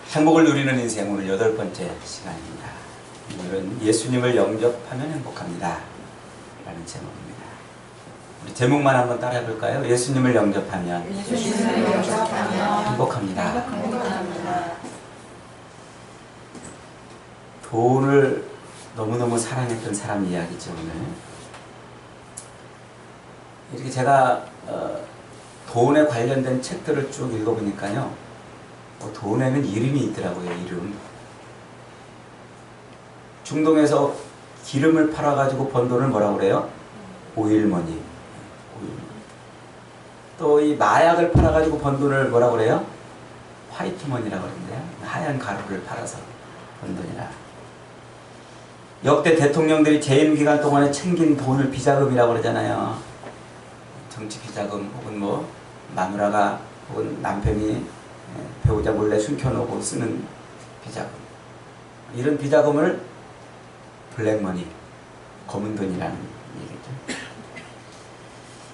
행복을 누리는 인생 오늘 8번째 시간입니다. 오늘은 예수님을 영접하면 행복합니다 라는 제목입니다. 우리 제목만 한번 따라해 볼까요? 예수님을 영접하면 행복합니다. 돈을 너무너무 사랑했던 사람 이야기죠. 오늘 이렇게 제가 돈에 관련된 책들을 쭉 읽어보니까요, 돈에는 이름이 있더라고요. 이름. 중동에서 기름을 팔아가지고 번 돈을 뭐라고 그래요? 오일머니. 또 이 마약을 팔아가지고 번 돈을 뭐라고 그래요? 화이트머니라고 그러는데요. 하얀 가루를 팔아서 번 돈이라. 역대 대통령들이 재임 기간 동안에 챙긴 돈을 비자금이라고 그러잖아요. 정치 비자금, 혹은 뭐 마누라가 혹은 남편이 배우자 몰래 숨겨놓고 쓰는 비자금, 이런 비자금을 블랙머니, 검은 돈이라는 얘기죠.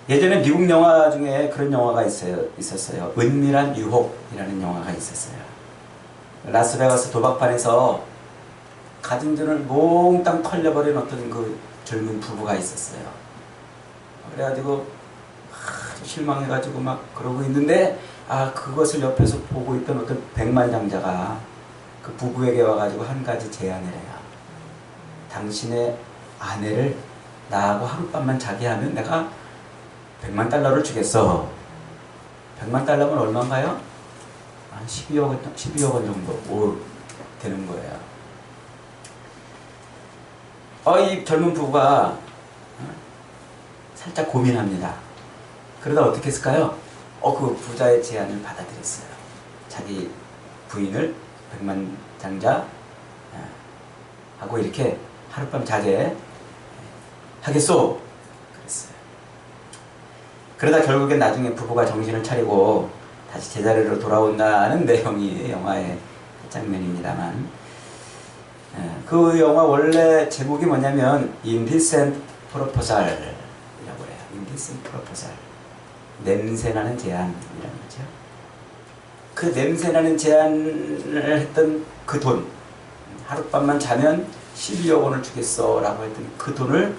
예전에 미국 영화 중에 그런 영화가 있었어요. 은밀한 유혹이라는 영화가 있었어요. 라스베가스 도박판에서 가진 돈을 몽땅 털려버린 어떤 그 젊은 부부가 있었어요. 그래가지고 아주 실망해가지고 막 그러고 있는데, 그것을 옆에서 보고 있던 어떤 백만장자가 그 부부에게 와가지고 한 가지 제안을 해요. 당신의 아내를 나하고 하룻밤만 자게 하면 내가 $100만 주겠어. $100만 얼마인가요? 한 12억 원 정도 되는 거예요. 이 젊은 부부가 살짝 고민합니다. 그러다 어떻게 했을까요? 그 부자의 제안을 받아들였어요. 자기 부인을 백만장자 하고 이렇게 하룻밤 자게 하겠소. 그랬어요. 그러다 결국엔 나중에 부부가 정신을 차리고 다시 제자리로 돌아온다는 내용이 영화의 장면입니다만, 그 영화 원래 제목이 뭐냐면 Indecent Proposal이라고 해요. Indecent Proposal. 냄새나는 제안이라는 거죠. 그 냄새나는 제안을 했던 그 돈, 하룻밤만 자면 12억 원을 주겠어 라고 했던 그 돈을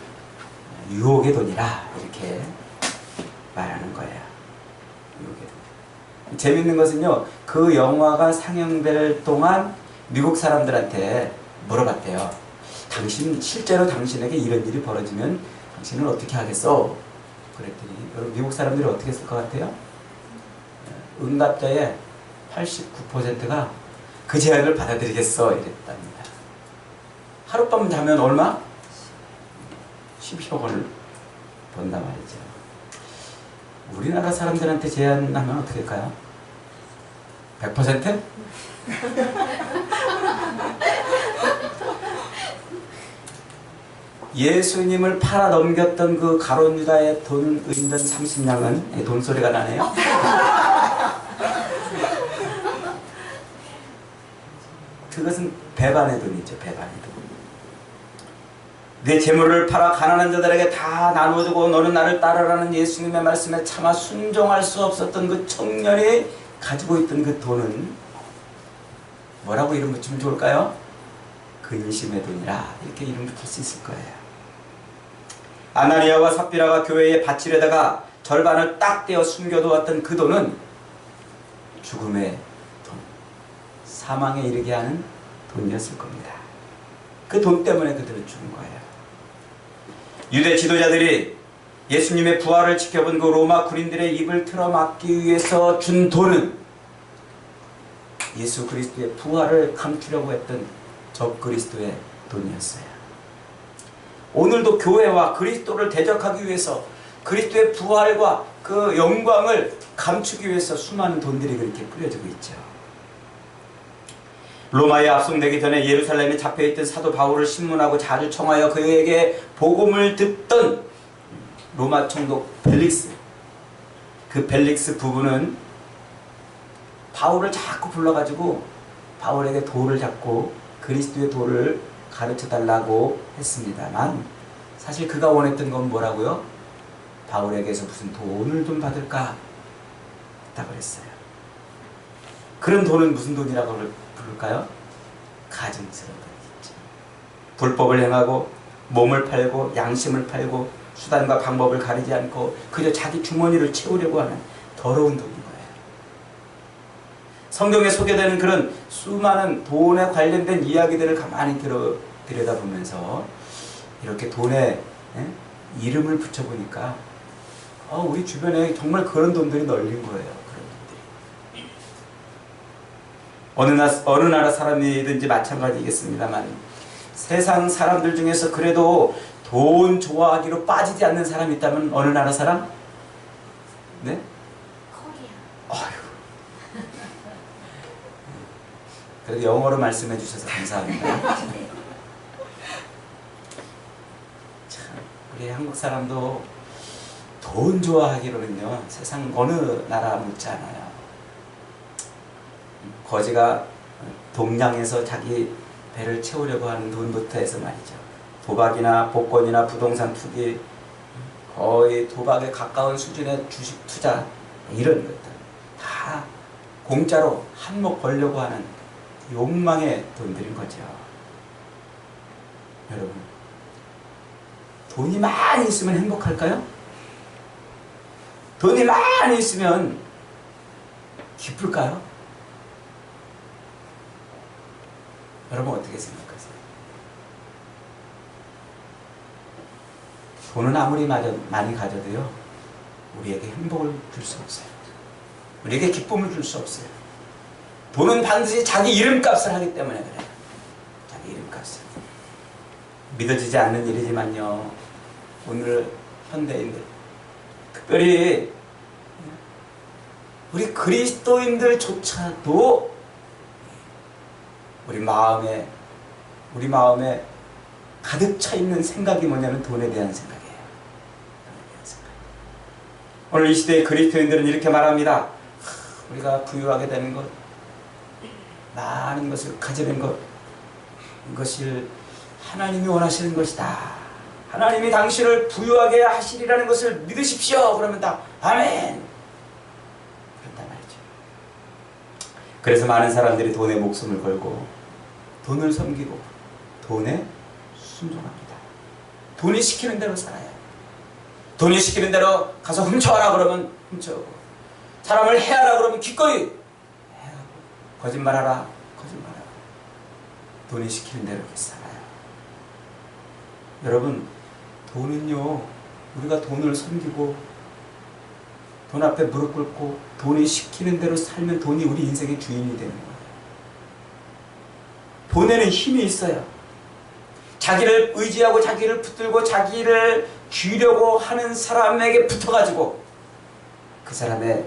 유혹의 돈이라 이렇게 말하는 거예요. 유혹의 돈. 재밌는 것은요, 그 영화가 상영될 동안 미국 사람들한테 물어봤대요. 실제로 당신에게 이런 일이 벌어지면 당신은 어떻게 하겠어? 그랬더니 여러분, 미국 사람들이 어떻게 했을 것 같아요? 응답자의 89%가 그 제안을 받아들이겠어 이랬답니다. 하룻밤 자면 얼마? 12억 원을 번다 말이죠. 우리나라 사람들한테 제안하면 어떻게 할까요? 100%? 예수님을 팔아 넘겼던 그 가룟 유다의 돈 은전 30냥은, 돈 소리가 나네요. 그것은 배반의 돈이죠. 배반의 돈. 내 재물을 팔아 가난한 자들에게 다 나누어주고 너는 나를 따르라는 예수님의 말씀에 차마 순종할 수 없었던 그 청년이 가지고 있던 그 돈은 뭐라고 이름 붙이면 좋을까요? 근심의 돈이라 이렇게 이름 붙일 수 있을 거예요. 아나니아와 삽비라가 교회에 바칠에다가 절반을 딱 떼어 숨겨두었던 그 돈은 죽음의 돈, 사망에 이르게 하는 돈이었을 겁니다. 그 돈 때문에 그들은 죽은 거예요. 유대 지도자들이 예수님의 부활을 지켜본 그 로마 군인들의 입을 틀어막기 위해서 준 돈은 예수 그리스도의 부활을 감추려고 했던 적그리스도의 돈이었어요. 오늘도 교회와 그리스도를 대적하기 위해서 그리스도의 부활과 그 영광을 감추기 위해서 수많은 돈들이 그렇게 뿌려지고 있죠. 로마에 압송되기 전에 예루살렘에 잡혀있던 사도 바울을 신문하고 자주 청하여 그에게 복음을 듣던 로마 총독 벨릭스, 그 벨릭스 부부는 바울을 자꾸 불러가지고 바울에게 도를 잡고 그리스도의 도를 가르쳐달라고 했습니다만, 사실 그가 원했던 건 뭐라고요? 바울에게서 무슨 돈을 좀 받을까 했다고 했어요. 그런 돈은 무슨 돈이라고 부를까요? 가증스러운 돈이죠. 불법을 행하고 몸을 팔고 양심을 팔고 수단과 방법을 가리지 않고 그저 자기 주머니를 채우려고 하는 더러운 돈인 거예요. 성경에 소개되는 그런 수많은 돈에 관련된 이야기들을 가만히 들여다보면서 이렇게 돈에 이름을 붙여보니까 우리 주변에 정말 그런 돈들이 널린 거예요. 그런 돈들이. 어느 나라 사람이든지 마찬가지겠습니다만 세상 사람들 중에서 그래도 돈 좋아하기로 빠지지 않는 사람이 있다면 어느 나라 사람? 네? 코리아. 어휴. 그래도 영어로 말씀해 주셔서 감사합니다. 참, 우리 한국 사람도 돈 좋아하기로는요, 세상 어느 나라 못지 않아요. 거지가 동양에서 자기 배를 채우려고 하는 돈부터 해서 말이죠. 도박이나 복권이나 부동산 투기, 거의 도박에 가까운 수준의 주식 투자, 이런 것들 다 공짜로 한몫 벌려고 하는 욕망의 돈들인 거죠. 여러분, 돈이 많이 있으면 행복할까요? 돈이 많이 있으면 기쁠까요? 여러분 어떻게 생각하세요? 돈은 아무리 많이 가져도요, 우리에게 행복을 줄 수 없어요. 우리에게 기쁨을 줄 수 없어요. 돈은 반드시 자기 이름값을 하기 때문에 그래요. 자기 이름값을. 믿어지지 않는 일이지만요, 오늘 현대인들, 특별히 우리 그리스도인들조차도 우리 마음에 가득 차 있는 생각이 뭐냐면 돈에 대한 생각이에요. 오늘 이 시대의 그리스도인들은 이렇게 말합니다. 우리가 부유하게 되는 것, 많은 것을 가지는 것, 이것을 하나님이 원하시는 것이다. 하나님이 당신을 부유하게 하시리라는 것을 믿으십시오. 그러면 다 아멘. 그런단 말이죠. 그래서 많은 사람들이 돈에 목숨을 걸고 돈을 섬기고 돈에 순종합니다. 돈이 시키는 대로 살아요. 돈이 시키는 대로 가서 훔쳐와라 그러면 훔쳐오고, 사람을 해하라 그러면 기꺼이 해하고, 거짓말하라 거짓말하고, 돈이 시키는 대로 이렇게 살아요. 여러분, 돈은요, 우리가 돈을 섬기고 돈 앞에 무릎 꿇고 돈이 시키는 대로 살면 돈이 우리 인생의 주인이 되는 거예요. 돈에는 힘이 있어요. 자기를 의지하고 자기를 붙들고 자기를 쥐려고 하는 사람에게 붙어가지고 그 사람의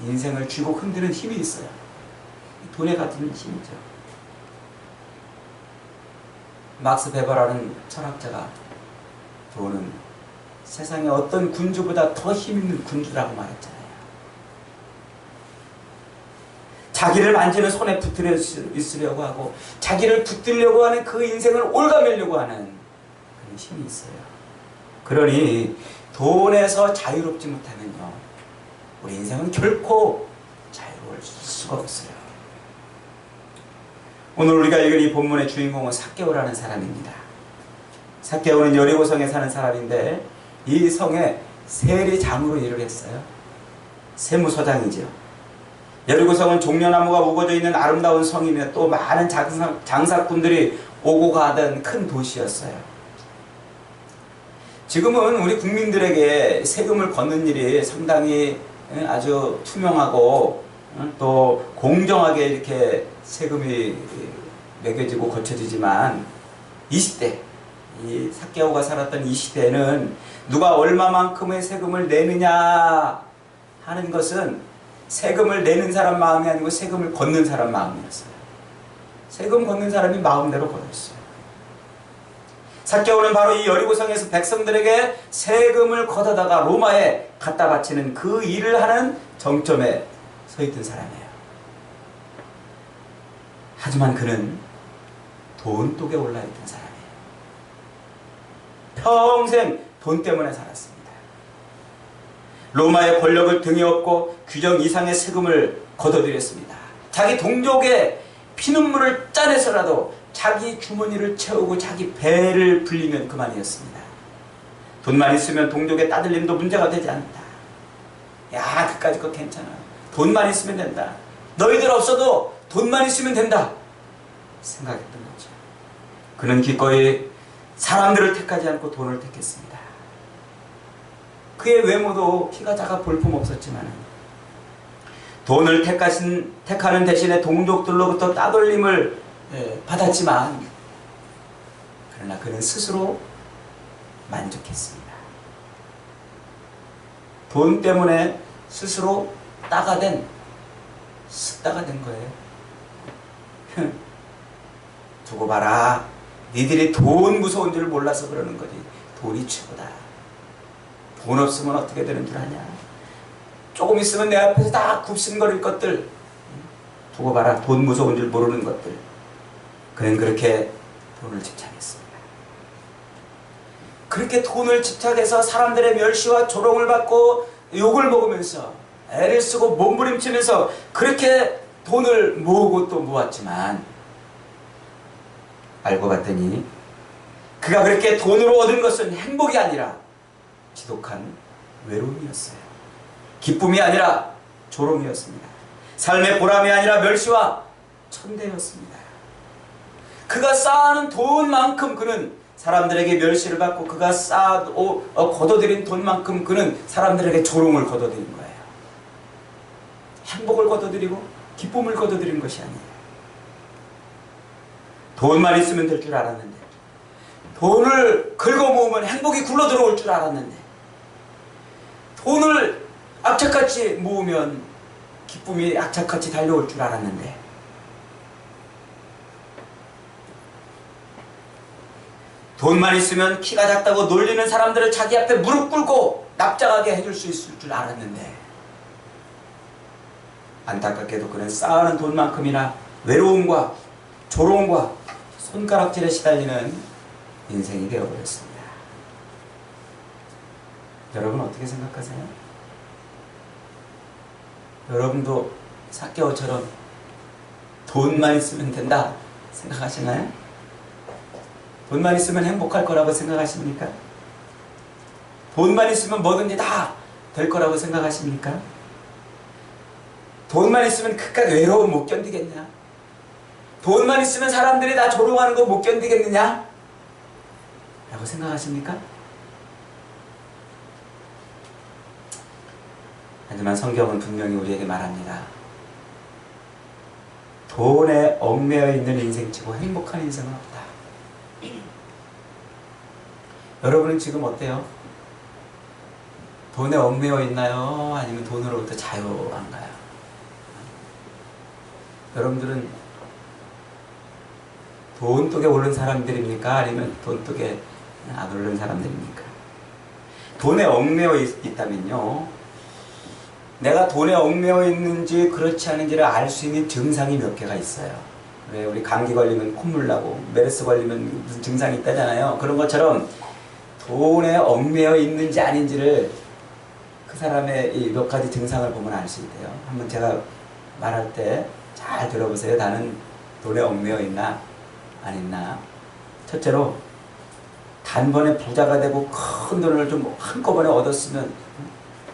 인생을 쥐고 흔드는 힘이 있어요. 돈에 가진 힘이죠. 막스 베버라는 철학자가 돈은 세상의 어떤 군주보다 더 힘있는 군주라고 말했잖아요. 자기를 만지는 손에 붙들려 있으려고 하고 자기를 붙들려고 하는 그 인생을 올가매려고 하는 그런 힘이 있어요. 그러니 돈에서 자유롭지 못하면요, 우리 인생은 결코 자유로울 수가 없어요. 오늘 우리가 읽은 이 본문의 주인공은 삭개오라는 사람입니다. 삭개오는 여리고성에 사는 사람인데 이 성에 세리장으로 일을 했어요. 세무서장이죠. 여리고성은 종려나무가 우거져 있는 아름다운 성이며 또 많은 장사꾼들이 오고 가던 큰 도시였어요. 지금은 우리 국민들에게 세금을 걷는 일이 상당히 아주 투명하고 또 공정하게 이렇게 세금이 매겨지고 거쳐지지만 이 시대, 이 삭개오가 살았던 이 시대에는 누가 얼마만큼의 세금을 내느냐 하는 것은 세금을 내는 사람 마음이 아니고 세금을 걷는 사람 마음이었어요. 세금 걷는 사람이 마음대로 걷었어요. 삭개오는 바로 이 여리고성에서 백성들에게 세금을 걷어다가 로마에 갖다 바치는 그 일을 하는 정점에 서 있던 사람이에요. 하지만 그는 돈독에 올라있던 사람이에요. 평생 돈 때문에 살았습니다. 로마의 권력을 등에 업고 규정 이상의 세금을 걷어들였습니다. 자기 동족의 피눈물을 짜내서라도 자기 주머니를 채우고 자기 배를 불리면 그만이었습니다. 돈만 있으면 동족의 따돌림도 문제가 되지 않다. 야, 그까짓 거 괜찮아. 돈만 있으면 된다. 너희들 없어도 돈만 있으면 된다. 생각했던 거죠. 그는 기꺼이 사람들을 택하지 않고 돈을 택했습니다. 그의 외모도 키가 작아 볼품없었지만 돈을 택하는 대신에 동족들로부터 따돌림을 받았지만 그러나 그는 스스로 만족했습니다. 돈 때문에 스스로 따가 된 거예요. 두고 봐라. 니들이 돈 무서운 줄 몰라서 그러는 거지. 돈이 최고다. 돈 없으면 어떻게 되는 줄 아냐. 조금 있으면 내 앞에서 다 굽신거릴 것들. 두고 봐라. 돈 무서운 줄 모르는 것들. 그는 그렇게 돈을 집착했습니다. 그렇게 돈을 집착해서 사람들의 멸시와 조롱을 받고 욕을 먹으면서 애를 쓰고 몸부림치면서 그렇게 돈을 모으고 또 모았지만 알고 봤더니 그가 그렇게 돈으로 얻은 것은 행복이 아니라 지독한 외로움이었어요. 기쁨이 아니라 조롱이었습니다. 삶의 보람이 아니라 멸시와 천대였습니다. 그가 쌓아놓은 돈만큼 그는 사람들에게 멸시를 받고 그가 거둬들인 돈만큼 그는 사람들에게 조롱을 거둬들인 거예요. 행복을 거둬들이고 기쁨을 거둬들인 것이 아니에요. 돈만 있으면 될 줄 알았는데, 돈을 긁어 모으면 행복이 굴러 들어올 줄 알았는데, 돈을 악착같이 모으면 기쁨이 악착같이 달려올 줄 알았는데, 돈만 있으면 키가 작다고 놀리는 사람들을 자기 앞에 무릎 꿇고 납작하게 해줄 수 있을 줄 알았는데, 안타깝게도 그는 쌓아놓은 돈만큼이나 외로움과 조롱과 손가락질에 시달리는 인생이 되어버렸습니다. 여러분 어떻게 생각하세요? 여러분도 삭개오처럼 돈만 있으면 된다 생각하시나요? 돈만 있으면 행복할 거라고 생각하십니까? 돈만 있으면 뭐든지 다 될 거라고 생각하십니까? 돈만 있으면 그깟 외로움 못 견디겠냐? 돈만 있으면 사람들이 다 조롱하는 거 못 견디겠느냐? 라고 생각하십니까? 하지만 성경은 분명히 우리에게 말합니다. 돈에 얽매여 있는 인생치고 행복한 인생은 없다. 여러분은 지금 어때요? 돈에 얽매여 있나요? 아니면 돈으로부터 자유한가요? 여러분들은 돈독에 오른 사람들입니까? 아니면 돈독에 안 오른 사람들입니까? 돈에 얽매여 있다면요, 내가 돈에 얽매여 있는지 그렇지 않은지를 알 수 있는 증상이 몇 개가 있어요. 왜 우리 감기 걸리면 콧물 나고 메르스 걸리면 무슨 증상이 있다잖아요. 그런 것처럼 돈에 얽매여 있는지 아닌지를 그 사람의 이 몇 가지 증상을 보면 알 수 있대요. 한번 제가 말할 때 잘 들어보세요. 나는 돈에 얽매여 있나 안 있나. 첫째로, 단번에 부자가 되고 큰 돈을 좀 한꺼번에 얻었으면,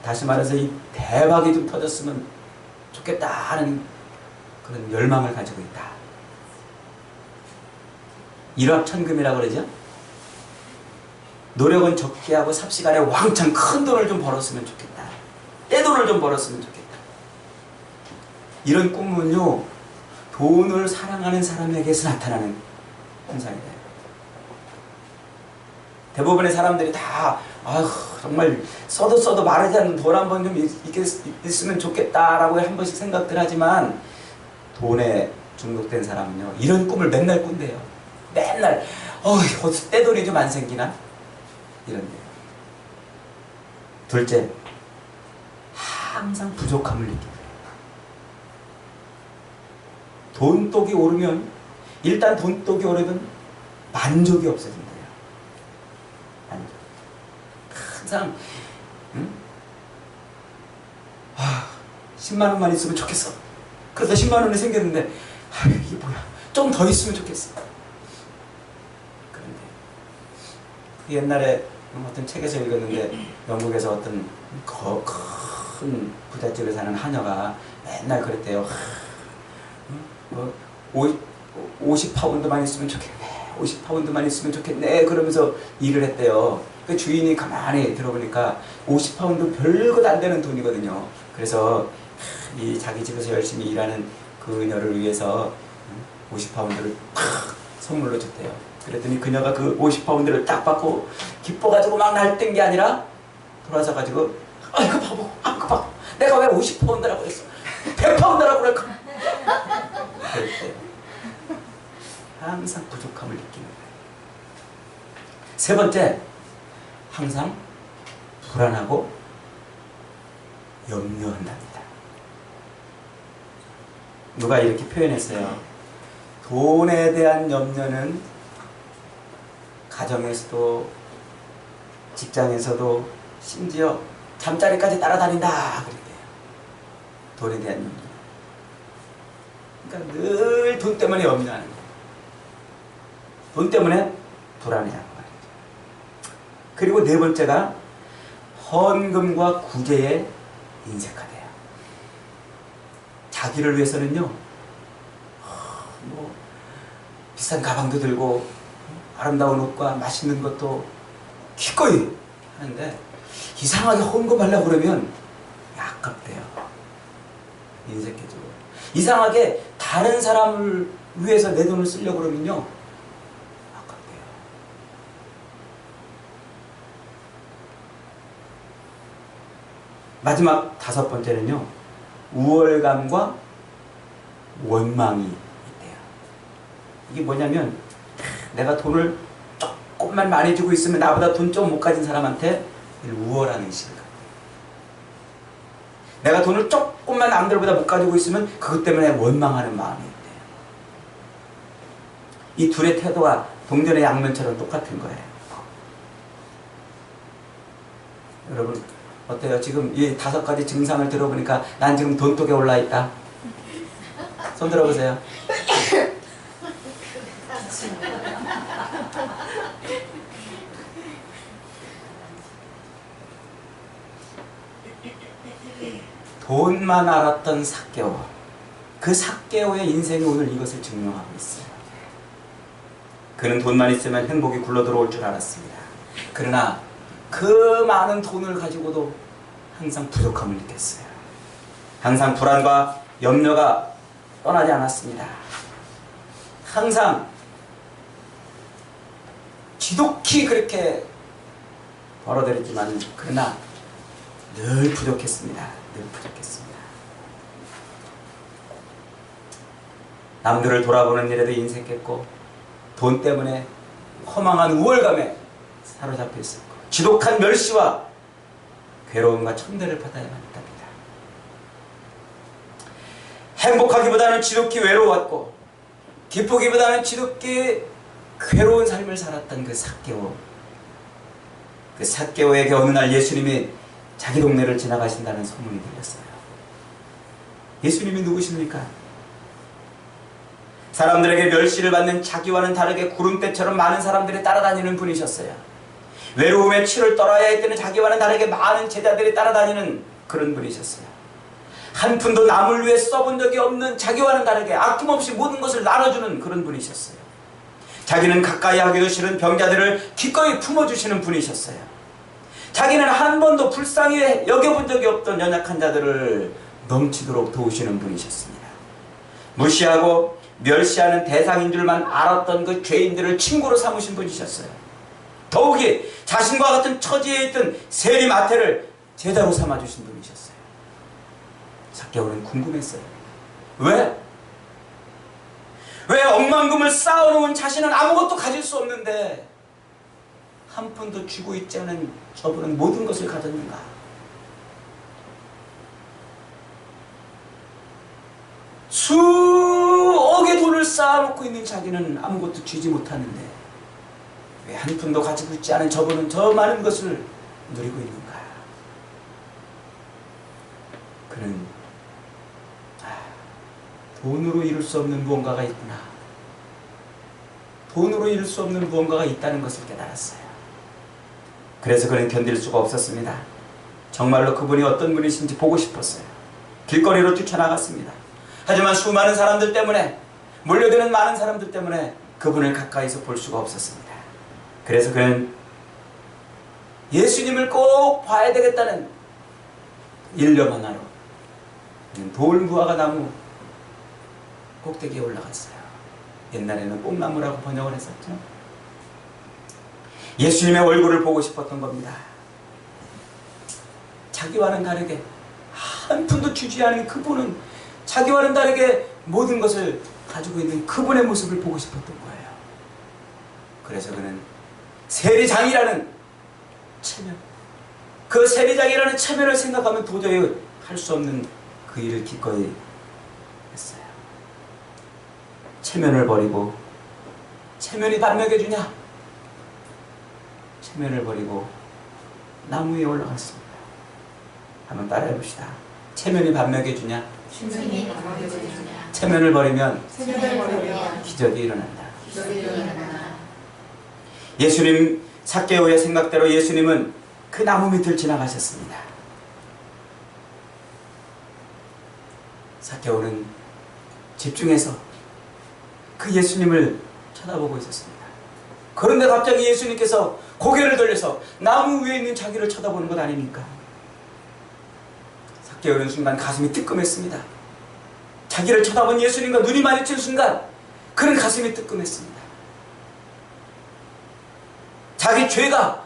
다시 말해서 이 대박이 좀 터졌으면 좋겠다 하는 그런 열망을 가지고 있다. 일확천금이라고 그러죠. 노력은 적게 하고 삽시간에 왕창 큰 돈을 좀 벌었으면 좋겠다. 떼돈을 좀 벌었으면 좋겠다. 이런 꿈은요, 돈을 사랑하는 사람에게서 나타나는 현상이에요. 대부분의 사람들이 다 정말 써도 마르지 않는 돈 한 번 좀 있으면 좋겠다라고 한 번씩 생각들 하지만, 돈에 중독된 사람은요, 이런 꿈을 맨날 꾼대요. 맨날 어디서 떼돈이 좀 안 생기나? 이런데요. 둘째, 항상 부족함을 느끼고, 돈독이 오르면, 일단 돈독이 오르면 만족이 없어진대요. 만족. 항상 10만 원만 있으면 좋겠어. 그러다 10만 원이 생겼는데 아유 이게 뭐야, 좀 더 있으면 좋겠어. 그런데 그 옛날에 어떤 책에서 읽었는데 영국에서 어떤 큰 부잣집에 사는 하녀가 맨날 그랬대요. 50파운드만 있으면 좋겠네, 50파운드만 있으면 좋겠네 그러면서 일을 했대요. 그 주인이 가만히 들어보니까 50파운드 별것 안 되는 돈이거든요. 그래서 이 자기 집에서 열심히 일하는 그녀를 위해서 50파운드를 팍 선물로 줬대요. 그랬더니 그녀가 그 50파운드를 딱 받고 기뻐가지고 막 날뛴 게 아니라 돌아서가지고 아이고 바보, 아이고 바보, 내가 왜 50파운드라고 했어, 100파운드라고 그럴까. 그랬대요. 항상 부족함을 느끼는 거예요. 세 번째, 항상 불안하고 염려한답니다. 누가 이렇게 표현했어요. 돈에 대한 염려는 가정에서도 직장에서도 심지어 잠자리까지 따라다닌다 그랬대요. 돈에 대한 염려. 그러니까 늘 돈 때문에 염려하는 거예요. 돈 때문에 불안해하고 말이죠. 그리고 네 번째가 헌금과 구제에 인색하대요. 자기를 위해서는요, 뭐 비싼 가방도 들고 아름다운 옷과 맛있는 것도 기꺼이 하는데 이상하게 헌금하려고 그러면 아깝대요. 인색해지고. 이상하게 다른 사람을 위해서 내 돈을 쓰려고 그러면요 아깝대요. 마지막 다섯 번째는요, 우월감과 원망이 있대요. 이게 뭐냐면 내가 돈을 조금만 많이 주고 있으면 나보다 돈 좀 못 가진 사람한테 우월한 의식을 갖고, 내가 돈을 조금만 남들보다 못 가지고 있으면 그것 때문에 원망하는 마음이 있대요. 이 둘의 태도가 동전의 양면처럼 똑같은 거예요. 여러분 어때요? 지금 이 5가지 증상을 들어보니까 난 지금 돈독에 올라 있다. 손 들어보세요. 돈만 알았던 삭개오. 그 삭개오의 인생이 오늘 이것을 증명하고 있어요. 그는 돈만 있으면 행복이 굴러들어올 줄 알았습니다. 그러나 그 많은 돈을 가지고도 항상 부족함을 느꼈어요. 항상 불안과 염려가 떠나지 않았습니다. 항상 지독히 그렇게 벌어들였지만 그러나 늘 부족했습니다. 늘 부족했습니다. 남들을 돌아보는 일에도 인색했고 돈 때문에 허망한 우월감에 사로잡혀 있었고 지독한 멸시와 괴로움과 천대를 받아야만 했답니다. 행복하기보다는 지독히 외로웠고 기쁘기보다는 지독히 괴로운 삶을 살았던 그 삭개오. 그 삭개오에게 어느 날 예수님이 자기 동네를 지나가신다는 소문이 들렸어요. 예수님이 누구십니까? 사람들에게 멸시를 받는 자기와는 다르게 구름대처럼 많은 사람들이 따라다니는 분이셨어요. 외로움의 치를 떨어야 할 때는 자기와는 다르게 많은 제자들이 따라다니는 그런 분이셨어요. 한 푼도 남을 위해 써본 적이 없는 자기와는 다르게 아낌없이 모든 것을 나눠주는 그런 분이셨어요. 자기는 가까이 하기도 싫은 병자들을 기꺼이 품어주시는 분이셨어요. 자기는 한 번도 불쌍히 여겨본 적이 없던 연약한 자들을 넘치도록 도우시는 분이셨습니다. 무시하고 멸시하는 대상인 줄만 알았던 그 죄인들을 친구로 삼으신 분이셨어요. 더욱이 자신과 같은 처지에 있던 세리 마태를 제자로 삼아주신 분이셨어요. 삭개오는 궁금했어요. 왜? 왜 억만금을 쌓아놓은 자신은 아무것도 가질 수 없는데 한 푼도 쥐고 있지 않은 저분은 모든 것을 가졌는가? 수억의 돈을 쌓아놓고 있는 자기는 아무것도 쥐지 못하는데 왜 한 푼도 가지고 있지 않은 저분은 저 많은 것을 누리고 있는가? 그는 돈으로 이룰 수 없는 무언가가 있구나. 돈으로 이룰 수 없는 무언가가 있다는 것을 깨달았어요. 그래서 그는 견딜 수가 없었습니다. 정말로 그분이 어떤 분이신지 보고 싶었어요. 길거리로 뛰쳐나갔습니다. 하지만 수많은 사람들 때문에, 몰려드는 많은 사람들 때문에 그분을 가까이서 볼 수가 없었습니다. 그래서 그는 예수님을 꼭 봐야 되겠다는 일념 하나로 돌무화과 나무 꼭대기에 올라갔어요. 옛날에는 뽕나무라고 번역을 했었죠. 예수님의 얼굴을 보고 싶었던 겁니다. 자기와는 다르게 한 푼도 주지 않은 그분은, 자기와는 다르게 모든 것을 가지고 있는 그분의 모습을 보고 싶었던 거예요. 그래서 그는 세리장이라는 체면, 그 세리장이라는 체면을 생각하면 도저히 할 수 없는 그 일을 기꺼이 했어요. 체면을 버리고, 체면이 밥 먹여주냐? 체면을 버리고 나무 위에 올라갔습니다. 한번 따라해 봅시다. 체면이 밥 먹여주냐? 체면을 버리면 기적이 일어난다. 예수님, 삭개오의 생각대로 예수님은 그 나무 밑을 지나가셨습니다. 삭개오는 집중해서 그 예수님을 쳐다보고 있었습니다. 그런데 갑자기 예수님께서 고개를 돌려서 나무 위에 있는 자기를 쳐다보는 것 아닙니까? 삭개오는 순간 가슴이 뜨끔했습니다. 자기를 쳐다본 예수님과 눈이 마주친 순간 그는 가슴이 뜨끔했습니다. 자기 죄가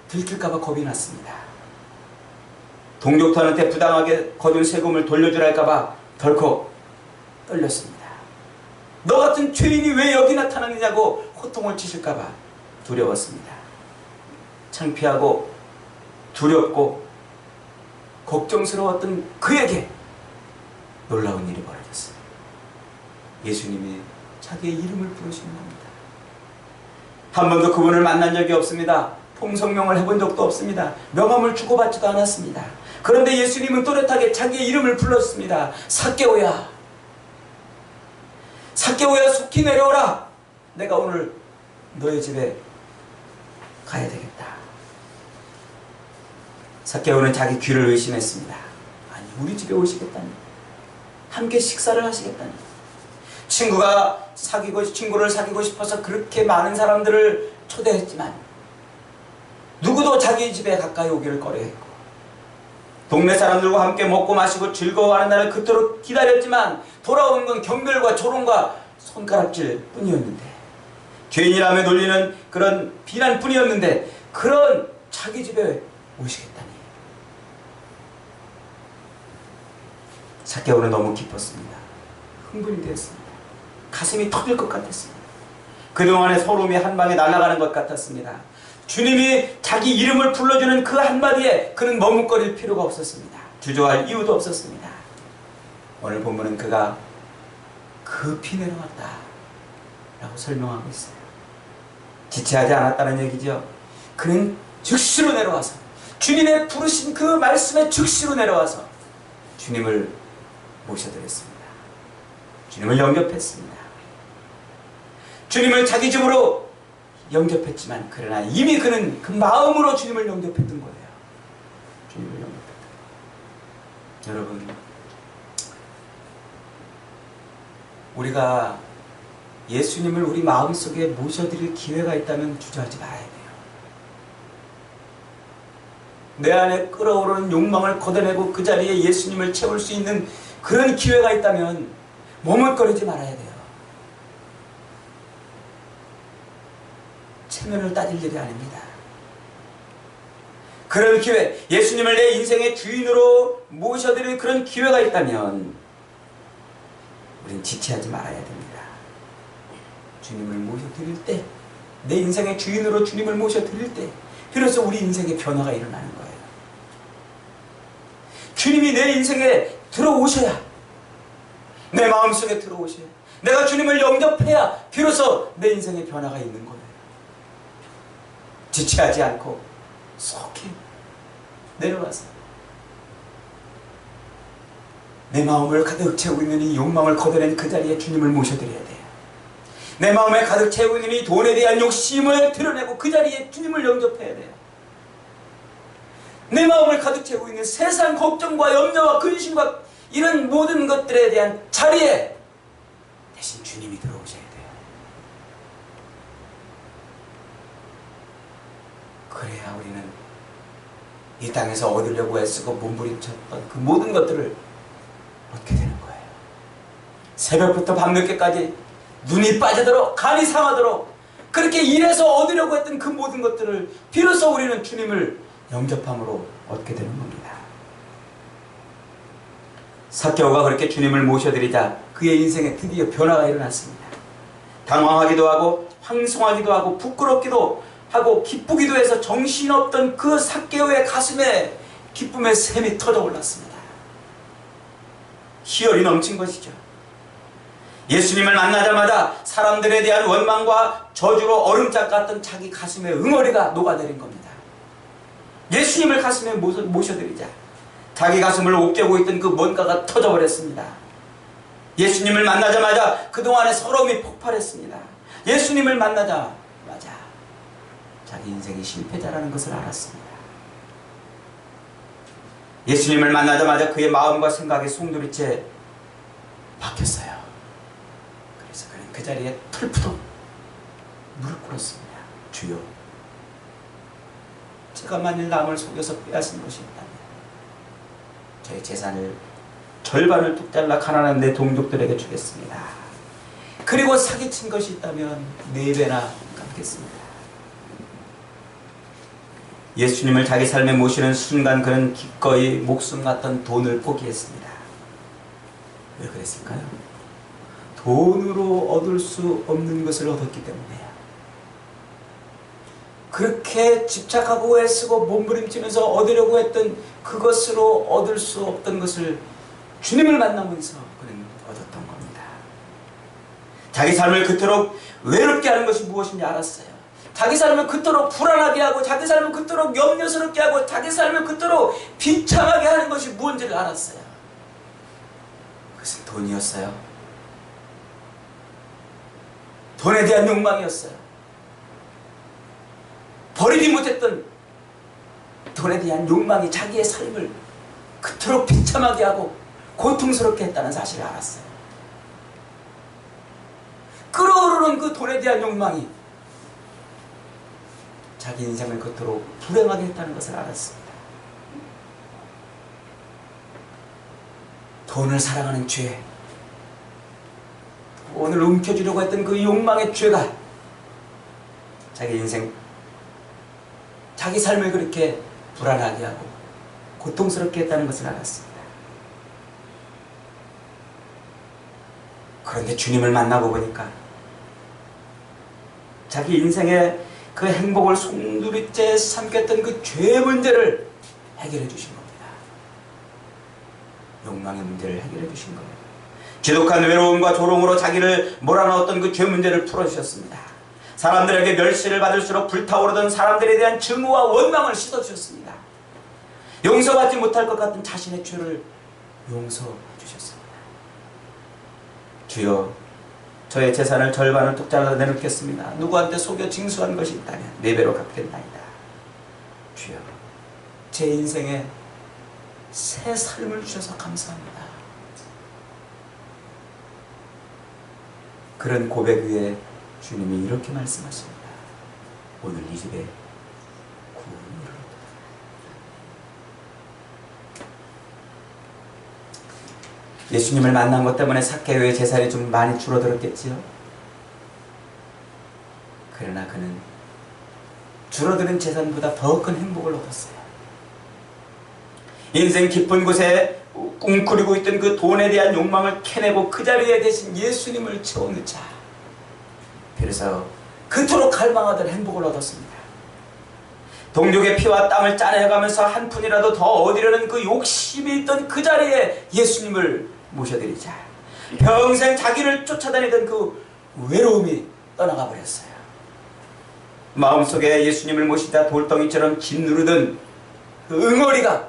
들킬까봐 겁이 났습니다. 동족들한테 부당하게 거둔 세금을 돌려주랄까봐 덜컥 떨렸습니다. 너 같은 죄인이 왜 여기 나타났느냐고 호통을 치실까봐 두려웠습니다. 창피하고 두렵고 걱정스러웠던 그에게 놀라운 일이 벌어졌어요. 예수님이 자기의 이름을 부르시는 겁니다. 한 번도 그분을 만난 적이 없습니다. 통성명을 해본 적도 없습니다. 명함을 주고받지도 않았습니다. 그런데 예수님은 또렷하게 자기의 이름을 불렀습니다. 삭개오야, 삭개오야, 속히 내려오라. 내가 오늘 너의 집에 가야 되겠다. 삭개오는 자기 귀를 의심했습니다. 아니, 우리 집에 오시겠다니, 함께 식사를 하시겠다니, 친구를 사귀고 싶어서 그렇게 많은 사람들을 초대했지만 누구도 자기 집에 가까이 오기를 꺼려했고, 동네 사람들과 함께 먹고 마시고 즐거워하는 날을 그토록 기다렸지만 돌아오는 건 경멸과 조롱과 손가락질 뿐이었는데, 죄인이라며 놀리는 그런 비난뿐이었는데, 그런 자기 집에 오시겠다니. 삭개오는 너무 기뻤습니다. 흥분이 되었습니다. 가슴이 터질 것 같았습니다. 그동안의 서러움이 한 방에 날아가는 것 같았습니다. 주님이 자기 이름을 불러주는 그 한마디에 그는 머뭇거릴 필요가 없었습니다. 주저할 이유도 없었습니다. 오늘 본문은 그가 급히 내려왔다 라고 설명하고 있어요. 지체하지 않았다는 얘기죠. 그는 즉시로 내려와서, 주님의 부르신 그 말씀에 즉시로 내려와서 주님을 모셔드렸습니다. 주님을 영접했습니다. 주님을 자기 집으로 영접했지만, 그러나 이미 그는 그 마음으로 주님을 영접했던 거예요. 주님을 영접했던 거예요. 여러분, 우리가 예수님을 우리 마음속에 모셔드릴 기회가 있다면 주저하지 말아야 돼요. 내 안에 끓어오르는 욕망을 걷어내고 그 자리에 예수님을 채울 수 있는 그런 기회가 있다면 머뭇거리지 말아야 돼요. 체면을 따질 일이 아닙니다. 그런 기회, 예수님을 내 인생의 주인으로 모셔드릴 그런 기회가 있다면 우린 지체하지 말아야 됩니다. 주님을 모셔드릴 때, 내 인생의 주인으로 주님을 모셔드릴 때 비로소 우리 인생의 변화가 일어나는 거예요. 주님이 내 인생에 들어오셔야, 내 마음속에 들어오셔야, 내가 주님을 영접해야 비로소 내 인생의 변화가 있는 거예요. 지체하지 않고 속히 내려와서 내 마음을 가득 채우고 있는 이 욕망을 걷어낸 그 자리에 주님을 모셔드려야 돼요. 내 마음에 가득 채우고 있는 이 돈에 대한 욕심을 드러내고 그 자리에 주님을 영접해야 돼요. 내 마음을 가득 채우고 있는 세상 걱정과 염려와 근심과 이런 모든 것들에 대한 자리에 대신 주님이 들어오셔야 돼요. 그래야 우리는 이 땅에서 얻으려고 애쓰고 몸부림쳤던 그 모든 것들을 얻게 되는 거예요. 새벽부터 밤늦게까지 눈이 빠지도록 간이 상하도록 그렇게 일해서 얻으려고 했던 그 모든 것들을 비로소 우리는 주님을 영접함으로 얻게 되는 겁니다. 삭개오가 그렇게 주님을 모셔드리자 그의 인생에 드디어 변화가 일어났습니다. 당황하기도 하고 황송하기도 하고 부끄럽기도 하고 기쁘기도 해서 정신없던 그 삭개오의 가슴에 기쁨의 샘이 터져 올랐습니다. 희열이 넘친 것이죠. 예수님을 만나자마자 사람들에 대한 원망과 저주로 얼음짝 같던 자기 가슴에 응어리가 녹아내린 겁니다. 예수님을 가슴에 모셔드리자 자기 가슴을 옥죄고 있던 그 뭔가가 터져버렸습니다. 예수님을 만나자마자 그동안의 서러움이 폭발했습니다. 예수님을 만나자마자 자기 인생이 실패자라는 것을 알았습니다. 예수님을 만나자마자 그의 마음과 생각이 송두리째 바뀌었어요. 그래서 그는 그 자리에 털푸덕 무릎 꿇었습니다. 주여, 제가 만일 남을 속여서 빼앗은 것이 있다면 저의 재산을 절반을 뚝 잘라 가난한 내 동족들에게 주겠습니다. 그리고 사기친 것이 있다면 4배나 갚겠습니다. 예수님을 자기 삶에 모시는 순간 그는 기꺼이 목숨 같던 돈을 포기했습니다. 왜 그랬을까요? 돈으로 얻을 수 없는 것을 얻었기 때문에요. 그렇게 집착하고 애쓰고 몸부림치면서 얻으려고 했던 그것으로 얻을 수 없던 것을 주님을 만나면서 그는 얻었던 겁니다. 자기 삶을 그토록 외롭게 하는 것이 무엇인지 알았어요. 자기 삶을 그토록 불안하게 하고 자기 삶을 그토록 염려스럽게 하고 자기 삶을 그토록 비참하게 하는 것이 무엇인지를 알았어요. 그것은 돈이었어요. 돈에 대한 욕망이었어요. 버리지 못했던 돈에 대한 욕망이 자기의 삶을 그토록 비참하게 하고 고통스럽게 했다는 사실을 알았어요. 끓어오르는 그 돈에 대한 욕망이 자기 인생을 그토록 불행하게 했다는 것을 알았습니다. 돈을 사랑하는 죄, 돈을 움켜쥐려고 했던 그 욕망의 죄가 자기 인생, 자기 삶을 그렇게 불안하게 하고 고통스럽게 했다는 것을 알았습니다. 그런데 주님을 만나고 보니까 자기 인생의 그 행복을 송두리째 삼켰던 그 죄의 문제를 해결해 주신 겁니다. 욕망의 문제를 해결해 주신 거예요. 지독한 외로움과 조롱으로 자기를 몰아넣었던 그 죄 문제를 풀어주셨습니다. 사람들에게 멸시를 받을수록 불타오르던 사람들에 대한 증오와 원망을 씻어주셨습니다. 용서받지 못할 것 같은 자신의 죄를 용서해 주셨습니다. 주여, 저의 재산을 절반을 뚝 잘라 내놓겠습니다. 누구한테 속여 징수한 것이 있다면 4배로 갚겠나이다. 주여, 제 인생에 새 삶을 주셔서 감사합니다. 그런 고백 위에 주님이 이렇게 말씀하십니다. 오늘 이 집에 구원이 이르렀다. 예수님을 만난 것 때문에 삭개오의 재산이 좀 많이 줄어들었겠지요. 그러나 그는 줄어드는 재산보다 더 큰 행복을 얻었어요. 인생 깊은 곳에 웅크리고 있던 그 돈에 대한 욕망을 캐내고 그 자리에 대신 예수님을 채워넣자 그래서 그토록 갈망하던 행복을 얻었습니다. 동족의 피와 땀을 짜내가면서 한 푼이라도 더 얻으려는 그 욕심이 있던 그 자리에 예수님을 모셔드리자 평생 자기를 쫓아다니던 그 외로움이 떠나가 버렸어요. 마음속에 예수님을 모시다 돌덩이처럼 짓누르던 그 응어리가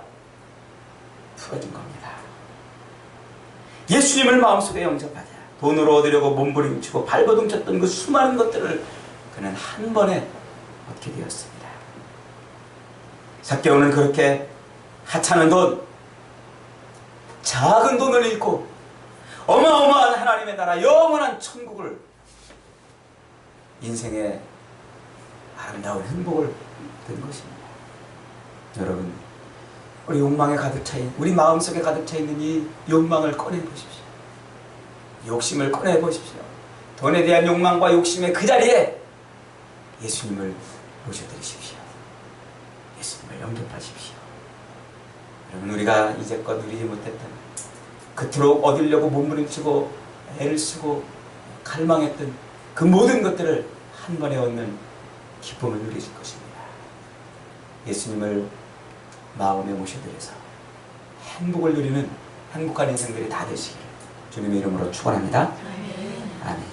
풀어진 겁니다. 예수님을 마음속에 영접하자. 돈으로 얻으려고 몸부림치고 발버둥쳤던 그 수많은 것들을 그는 한 번에 얻게 되었습니다. 삭개오는 그렇게 하찮은 돈, 작은 돈을 잃고 어마어마한 하나님의 나라, 영원한 천국을, 인생의 아름다운 행복을 얻은 것입니다. 여러분, 우리 욕망에 가득 차인, 우리 마음속에 가득 차 있는 이 욕망을 꺼내보십시오. 욕심을 꺼내보십시오. 돈에 대한 욕망과 욕심의 그 자리에 예수님을 모셔드리십시오. 예수님을 영접하십시오. 여러분, 우리가 이제껏 누리지 못했던, 그토록 얻으려고 몸부림치고 애를 쓰고 갈망했던 그 모든 것들을 한 번에 얻는 기쁨을 누리실 것입니다. 예수님을 마음에 모셔드려서 행복을 누리는 행복한 인생들이 다 되시기를 주님의 이름으로 축원합니다. 아멘.